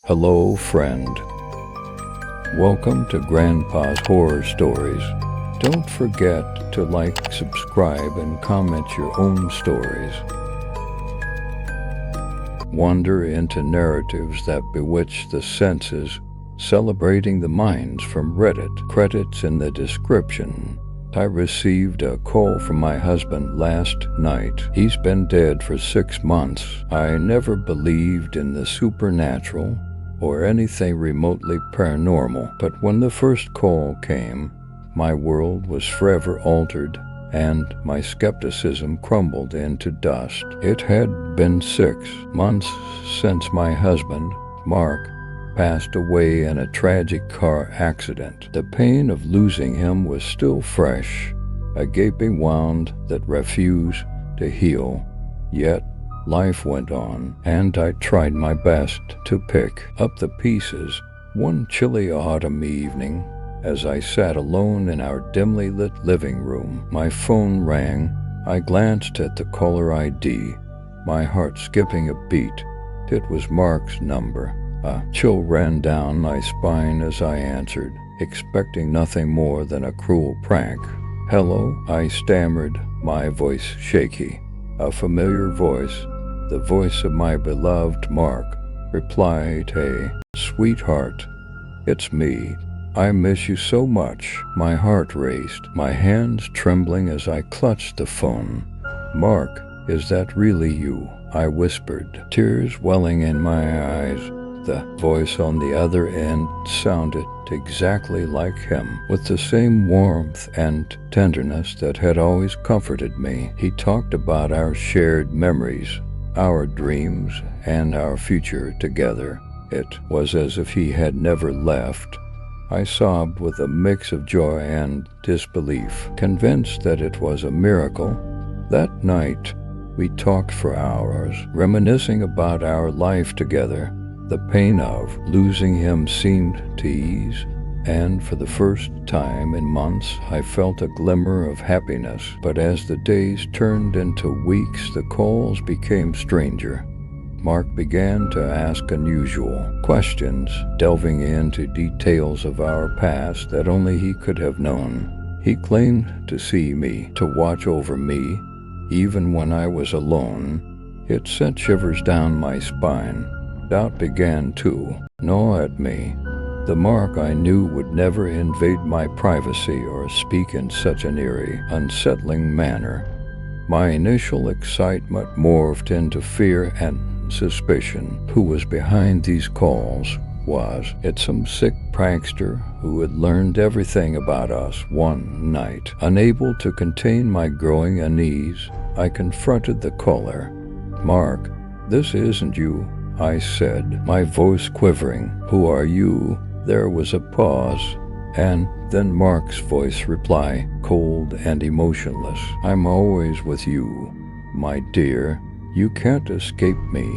Hello, friend. Welcome to Grandpa's Horror Stories. Don't forget to like, subscribe, and comment your own stories. Wander into narratives that bewitch the senses, celebrating the minds from Reddit. Credits in the description. I received a call from my husband last night. He's been dead for 6 months. I never believed in the supernatural or anything remotely paranormal, but when the first call came, my world was forever altered and my skepticism crumbled into dust. It had been 6 months since my husband, Mark, passed away in a tragic car accident. The pain of losing him was still fresh, a gaping wound that refused to heal. Yet, life went on, and I tried my best to pick up the pieces. One chilly autumn evening, as I sat alone in our dimly lit living room, my phone rang. I glanced at the caller ID, my heart skipping a beat. It was Mark's number. A chill ran down my spine as I answered, expecting nothing more than a cruel prank. "Hello," I stammered, my voice shaky. A familiar voice, the voice of my beloved Mark, replied, "Hey, sweetheart, it's me. I miss you so much." My heart raced, my hands trembling as I clutched the phone. "Mark, is that really you?" I whispered, tears welling in my eyes. The voice on the other end sounded exactly like him, with the same warmth and tenderness that had always comforted me. He talked about our shared memories, our dreams, and our future together. It was as if he had never left. I sobbed with a mix of joy and disbelief, convinced that it was a miracle. That night, we talked for hours, reminiscing about our life together. The pain of losing him seemed to ease, and for the first time in months I felt a glimmer of happiness. But as the days turned into weeks, the calls became stranger. Mark began to ask unusual questions, delving into details of our past that only he could have known. He claimed to see me, to watch over me, even when I was alone. It sent shivers down my spine. Doubt began to gnaw at me. The Mark I knew would never invade my privacy or speak in such an eerie, unsettling manner. My initial excitement morphed into fear and suspicion. Who was behind these calls? Was it some sick prankster who had learned everything about us one night? Unable to contain my growing unease, I confronted the caller. "Mark, this isn't you," I said, my voice quivering. "Who are you?" There was a pause, and then Mark's voice replied, cold and emotionless. "I'm always with you, my dear. You can't escape me."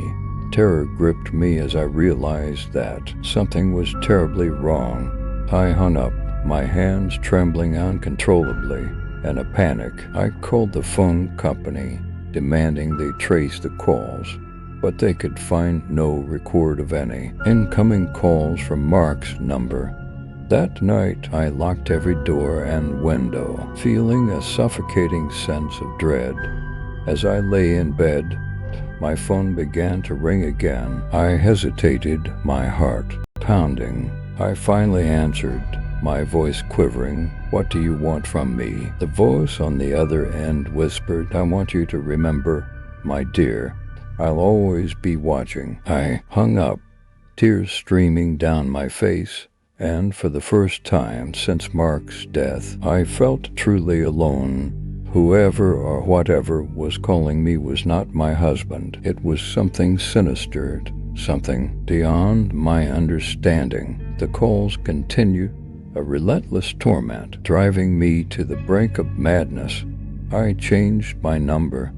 Terror gripped me as I realized that something was terribly wrong. I hung up, my hands trembling uncontrollably. In a panic, I called the phone company, demanding they trace the calls, but they could find no record of any incoming calls from Mark's number. That night, I locked every door and window, feeling a suffocating sense of dread. As I lay in bed, my phone began to ring again. I hesitated, my heart pounding. I finally answered, my voice quivering. "What do you want from me?" The voice on the other end whispered, "I want you to remember, my dear, I'll always be watching." I hung up, tears streaming down my face, and for the first time since Mark's death, I felt truly alone. Whoever or whatever was calling me was not my husband. It was something sinister, something beyond my understanding. The calls continued, a relentless torment, driving me to the brink of madness. I changed my number,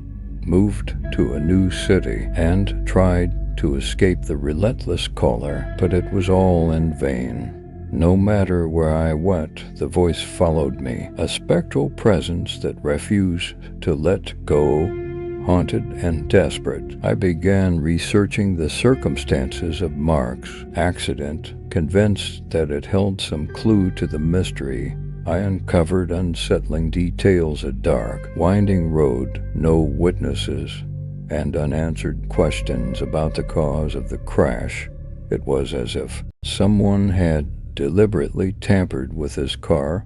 moved to a new city, and tried to escape the relentless caller, but it was all in vain. No matter where I went, the voice followed me, a spectral presence that refused to let go haunted and desperate. I began researching the circumstances of Mark's accident, convinced that it held some clue to the mystery. I uncovered unsettling details: a dark, winding road, no witnesses, and unanswered questions about the cause of the crash. It was as if someone had deliberately tampered with his car.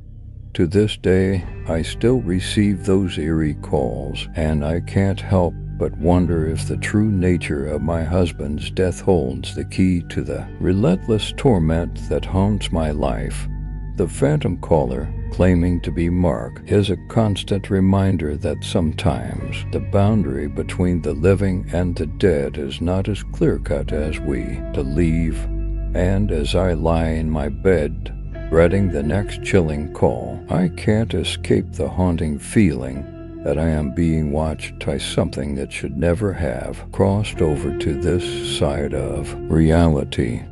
To this day, I still receive those eerie calls, and I can't help but wonder if the true nature of my husband's death holds the key to the relentless torment that haunts my life. The phantom caller, claiming to be Mark, is a constant reminder that sometimes the boundary between the living and the dead is not as clear-cut as we believe. And as I lie in my bed, dreading the next chilling call, I can't escape the haunting feeling that I am being watched by something that should never have crossed over to this side of reality.